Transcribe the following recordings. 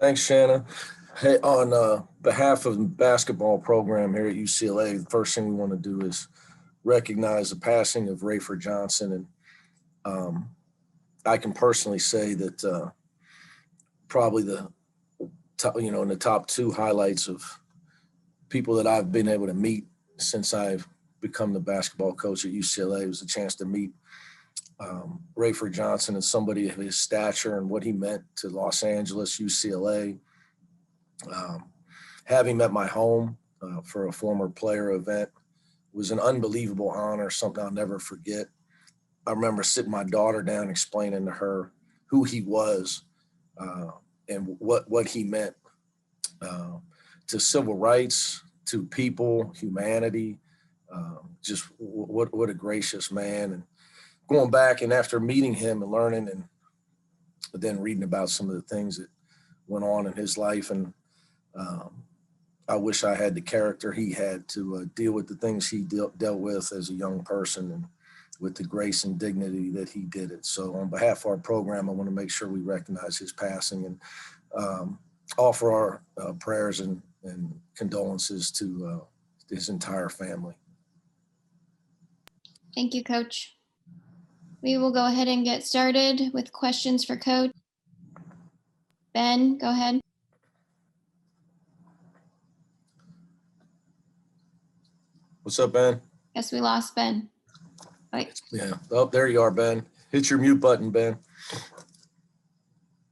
Thanks, Shanna. Hey, on behalf of the basketball program here at UCLA, the first thing we want to do is recognize the passing of Rayford Johnson. And I can personally say that probably the top, in the top two highlights of people that I've been able to meet since I've become the basketball coach at UCLA was a chance to meet Rayford Johnson and somebody of his stature and what he meant to Los Angeles, UCLA. Having met my home for a former player event was an unbelievable honor, something I'll never forget. I remember sitting my daughter down, explaining to her who he was and what he meant to civil rights, to people, humanity. Just what a gracious man. And going back and after meeting him and learning and then reading about some of the things that went on in his life. And I wish I had the character he had to deal with the things he dealt with as a young person and with the grace and dignity that he did it. So on behalf of our program, I want to make sure we recognize his passing and offer our prayers and condolences to his entire family. Thank you, Coach. We will go ahead and get started with questions for Coach. Ben, go ahead. What's up, Ben? Guess we lost Ben. Right. Yeah. Oh, there you are, Ben. Hit your mute button, Ben.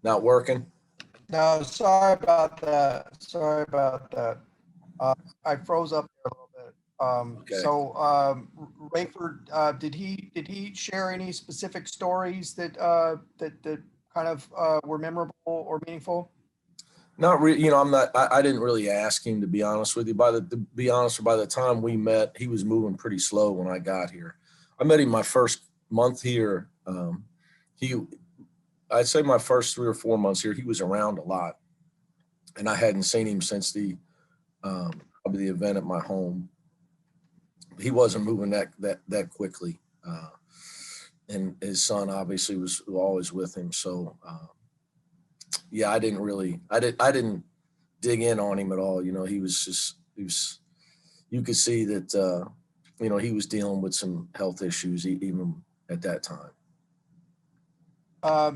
Not working? No, sorry about that. I froze up there a little bit. Okay. So Rayford, did he share any specific stories that kind of were memorable or meaningful? Not really. I didn't really ask him, to be honest with you. By the time we met, he was moving pretty slow when I got here. I met him my first month here. I'd say my first 3 or 4 months here, he was around a lot, and I hadn't seen him since probably the event at my home. He wasn't moving that quickly, and his son obviously was always with him. So yeah, I didn't dig in on him at all. You could see that he was dealing with some health issues even at that time.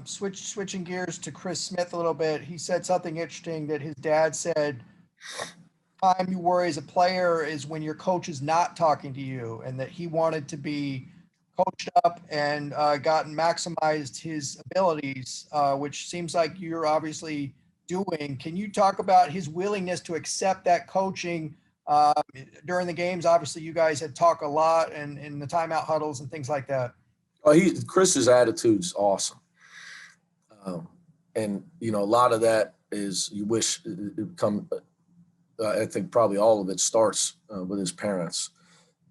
Switching gears to Chris Smith a little bit, he said something interesting that his dad said, time you worry as a player is when your coach is not talking to you, and that he wanted to be coached up and maximized his abilities, which seems like you're obviously doing. Can you talk about his willingness to accept that coaching during the games? Obviously, you guys had talked a lot and in the timeout huddles and things like that. Chris's attitude's awesome. And, a lot of that is you wish it come. I think probably all of it starts with his parents.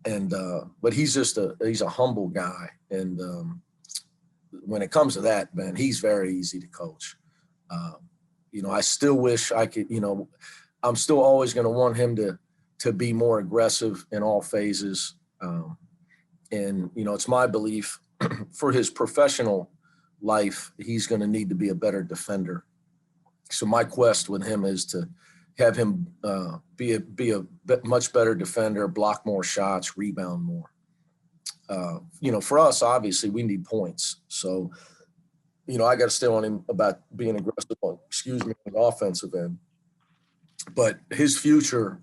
And but he's a humble guy. And when it comes to that, man, he's very easy to coach. I still wish I could, I'm still always going to want him to be more aggressive in all phases. And, it's my belief for his professional life, he's going to need to be a better defender. So my quest with him is to have him be a much better defender, block more shots, rebound more. For us, obviously, we need points. So, I got to stay on him about being aggressive on the offensive end. But his future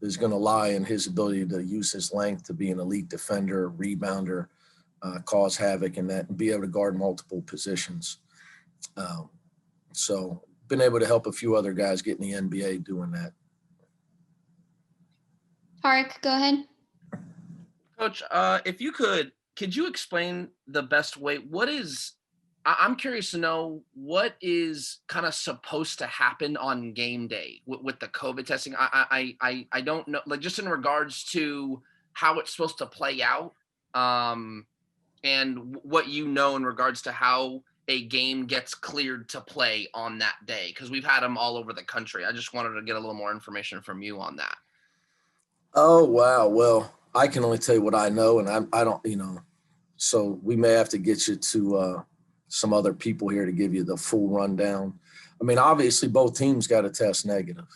is going to lie in his ability to use his length to be an elite defender, rebounder, cause havoc in that, and be able to guard multiple positions. So been able to help a few other guys get in the NBA doing that. Tarek, go ahead. Coach, if you could you explain the best way? I'm curious to know what is kind of supposed to happen on game day with the COVID testing. I don't know, like just in regards to how it's supposed to play out, and what in regards to how a game gets cleared to play on that day, because we've had them all over the country. I just wanted to get a little more information from you on that. Oh, wow. Well, I can only tell you what I know, and I don't, so we may have to get you to some other people here to give you the full rundown. I mean, obviously both teams got to test negative.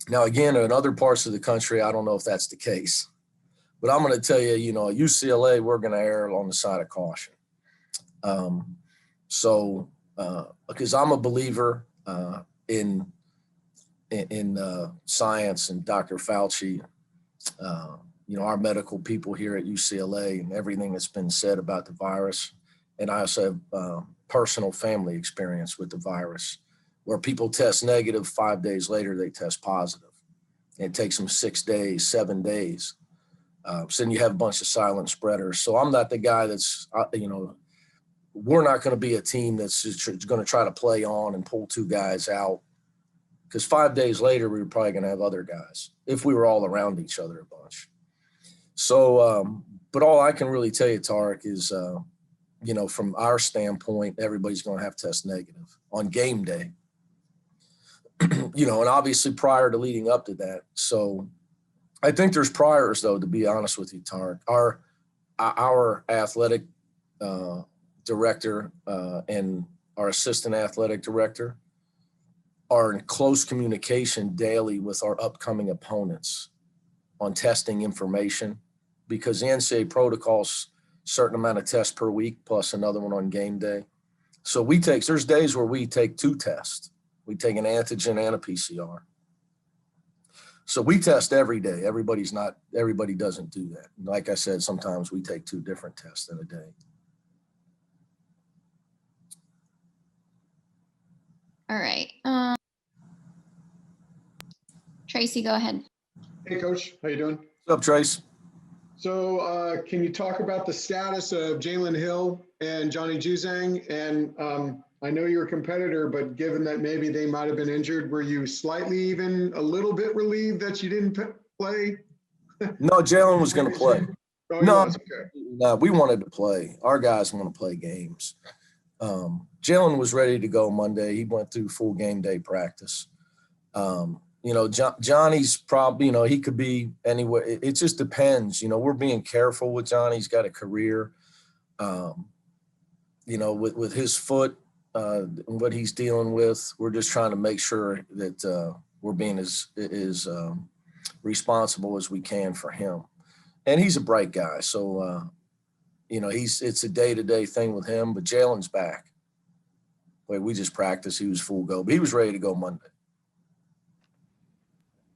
Now, again, in other parts of the country, I don't know if that's the case, but I'm going to tell you, you know, at UCLA, we're going to err on the side of caution. Because I'm a believer in science and Dr. Fauci, you know, our medical people here at UCLA and everything that's been said about the virus. And I also have personal family experience with the virus where people test negative, 5 days later, they test positive. It takes them 6 days, 7 days. So then you have a bunch of silent spreaders. So I'm not the guy that's, you know, we're not going to be a team that's just going to try to play on and pull 2 guys out. Because 5 days later, we were probably going to have other guys if we were all around each other a bunch. So, but all I can really tell you, Tarek, is, you know, from our standpoint, everybody's going to have to test negative on game day. You know, and obviously prior to leading up to that. So I think there's priors, though, to be honest with you, Tarek. Our athletic director and our assistant athletic director are in close communication daily with our upcoming opponents on testing information, because the NCAA protocols certain amount of tests per week plus another one on game day. So there's days where we take 2 tests. We take an antigen and a PCR. So we test every day. Everybody doesn't do that. Like I said, sometimes we take 2 different tests in a day. All right. Tracy, go ahead. Hey, Coach. How you doing? What's up, Trace? So can you talk about the status of Jalen Hill and Johnny Juzang? And I know you're a competitor, but given that maybe they might have been injured, were you slightly even a little bit relieved that you didn't play? No, Jalen was going to play. Oh, No, yes, okay. no, we wanted to play. Our guys want to play games. Jalen was ready to go Monday. He went through full game day practice. You know, Johnny's probably, you know, he could be anywhere. It just depends. You know, we're being careful with Johnny. He's got a career. You know, with his foot and what he's dealing with, we're just trying to make sure that we're being as responsible as we can for him. And he's a bright guy. So, you know, it's a day-to-day thing with him, but Jalen's back. Wait, we just practiced. He was full go, but he was ready to go Monday.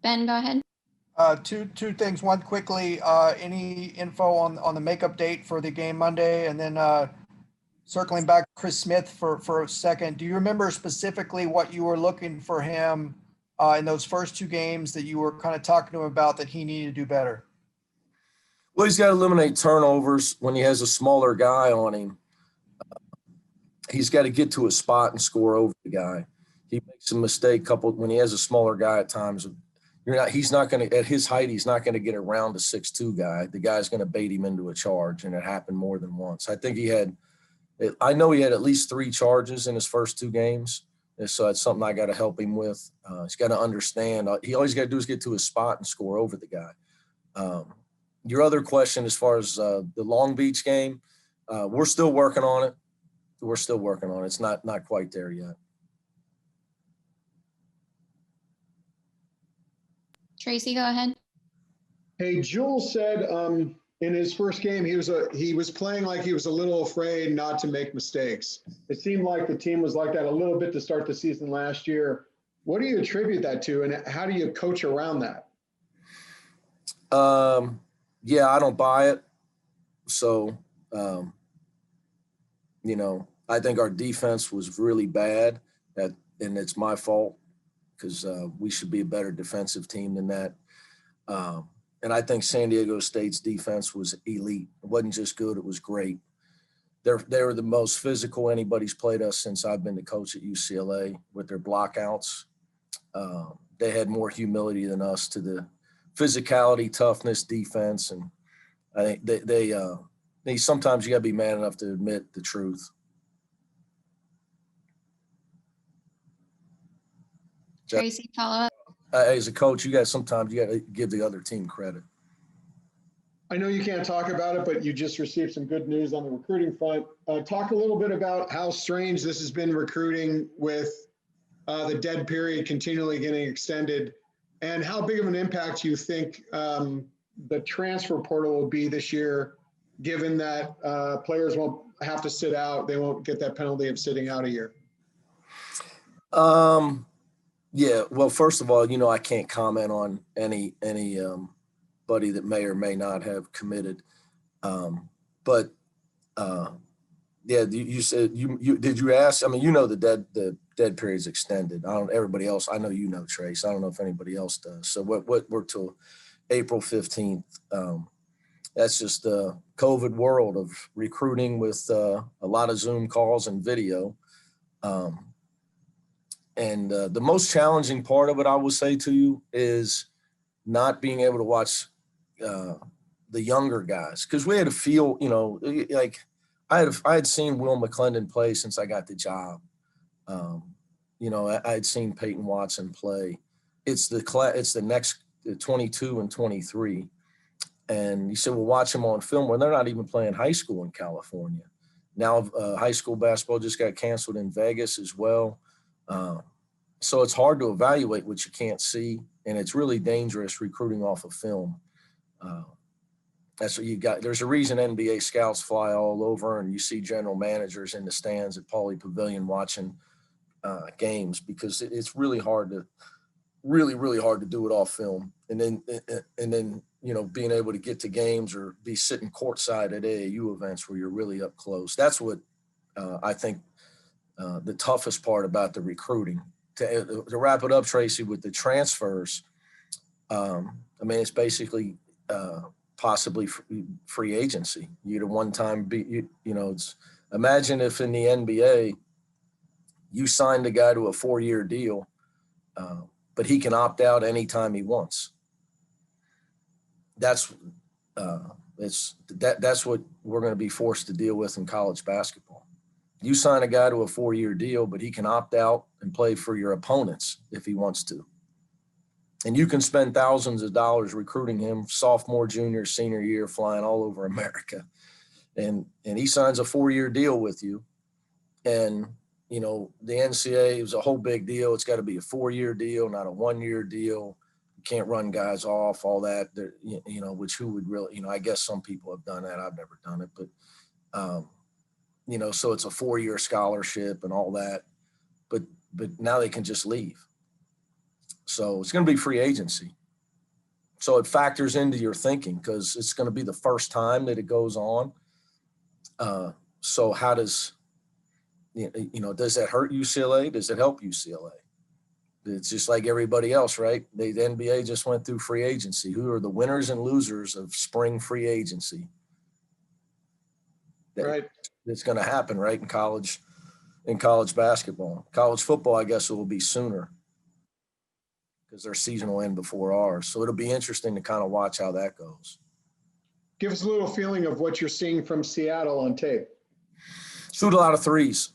Ben, go ahead. Two things. One quickly, any info on the makeup date for the game Monday? And then circling back to Chris Smith for a second, do you remember specifically what you were looking for him in those first 2 games that you were kind of talking to him about that he needed to do better? Well, he's got to eliminate turnovers when he has a smaller guy on him. He's got to get to a spot and score over the guy. He makes a mistake when he has a smaller guy at times. He's not going to, at his height, he's not going to get around a 6'2" guy. The guy's going to bait him into a charge, and it happened more than once. I know he had at least 3 charges in his first 2 games. And so that's something I got to help him with. He's got to understand. All he's got to do is get to his spot and score over the guy. Your other question, as far as the Long Beach game, we're still working on it. It's not quite there yet. Tracy, go ahead. Hey, Jules said in his first game, he was playing like he was a little afraid not to make mistakes. It seemed like the team was like that a little bit to start the season last year. What do you attribute that to, and how do you coach around that? Yeah, I don't buy it. So, you know, I think our defense was really bad, and it's my fault because we should be a better defensive team than that. And I think San Diego State's defense was elite. It wasn't just good, it was great. They were the most physical anybody's played us since I've been the coach at UCLA with their blockouts. They had more humility than us to the physicality, toughness, defense. And I think they sometimes you got to be man enough to admit the truth. Tracy, follow up. As a coach, sometimes you got to give the other team credit. I know you can't talk about it, but you just received some good news on the recruiting front. Talk a little bit about how strange this has been recruiting with the dead period continually getting extended, and how big of an impact you think the transfer portal will be this year, given that players won't have to sit out. They won't get that penalty of sitting out a year. Yeah, well, first of all, I can't comment on any buddy that may or may not have committed. But yeah, you said you did you ask? I mean, the dead period's extended. Everybody else, I know Trace. I don't know if anybody else does. So what we're till April 15th. That's just the COVID world of recruiting with a lot of Zoom calls and video. And the most challenging part of it, I will say to you, is not being able to watch the younger guys, because we had to feel, like I had seen Will McClendon play since I got the job. I had seen Peyton Watson play. It's the next 22 and 23. And you said, well, watch them on film. Well, they're not even playing high school in California. Now high school basketball just got canceled in Vegas as well. So it's hard to evaluate what you can't see, and it's really dangerous recruiting off of film. That's what you got. There's a reason NBA scouts fly all over, and you see general managers in the stands at Pauley Pavilion watching games, because it's really hard to do it off film. And then being able to get to games or be sitting courtside at AAU events where you're really up close. That's what I think the toughest part about the recruiting. To wrap it up, Tracy, with the transfers, it's basically possibly free agency. You'd a one-time imagine if in the NBA you signed a guy to a 4-year deal, but he can opt out anytime he wants. That's what we're going to be forced to deal with in college basketball. You sign a guy to a 4-year deal, but he can opt out and play for your opponents if he wants to. And you can spend thousands of dollars recruiting him sophomore, junior, senior year, flying all over America. And he signs a 4-year deal with you. And, the NCAA was a whole big deal. It's got to be a 4-year deal, not a 1-year deal. You can't run guys off, all that, which who would really, I guess some people have done that. I've never done it, but, so it's a 4-year scholarship and all that, but now they can just leave. So it's going to be free agency. So it factors into your thinking, because it's going to be the first time that it goes on. So how does that hurt UCLA? Does it help UCLA? It's just like everybody else, right? The NBA just went through free agency. Who are the winners and losers of spring free agency? Right. It's going to happen, right, in college basketball. College football, I guess it will be sooner, because their season will end before ours. So it'll be interesting to kind of watch how that goes. Give us a little feeling of what you're seeing from Seattle on tape. Shoot a lot of threes.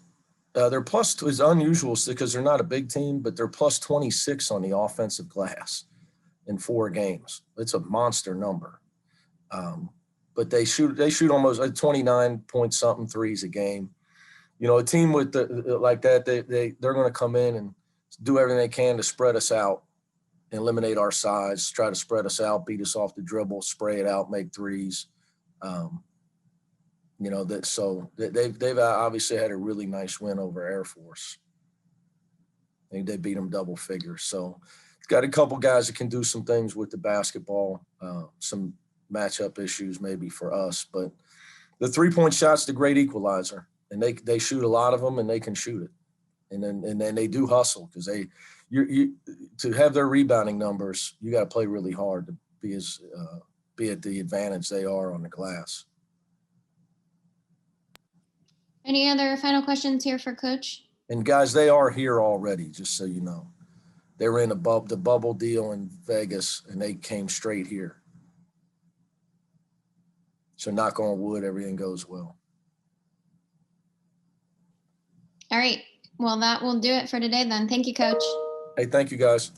They're plus, it's unusual because they're not a big team, but they're plus 26 on the offensive glass in 4 games. It's a monster number. But they shoot almost 29 point something threes a game. A team with like that, they're going to come in and do everything they can to spread us out, eliminate our size, try to spread us out, beat us off the dribble, spray it out, make threes. They've obviously had a really nice win over Air Force. I think they beat them double figures. So got a couple guys that can do some things with the basketball, some matchup issues maybe for us, but the 3-point shot's the great equalizer, and they shoot a lot of them, and they can shoot it. And then they do hustle, because to have their rebounding numbers, you got to play really hard to be at the advantage they are on the glass. Any other final questions here for Coach? And guys, they are here already, just so you know. They were in the bubble deal in Vegas, and they came straight here. So knock on wood, everything goes well. All right. Well, that will do it for today then. Thank you, Coach. Hey, thank you, guys.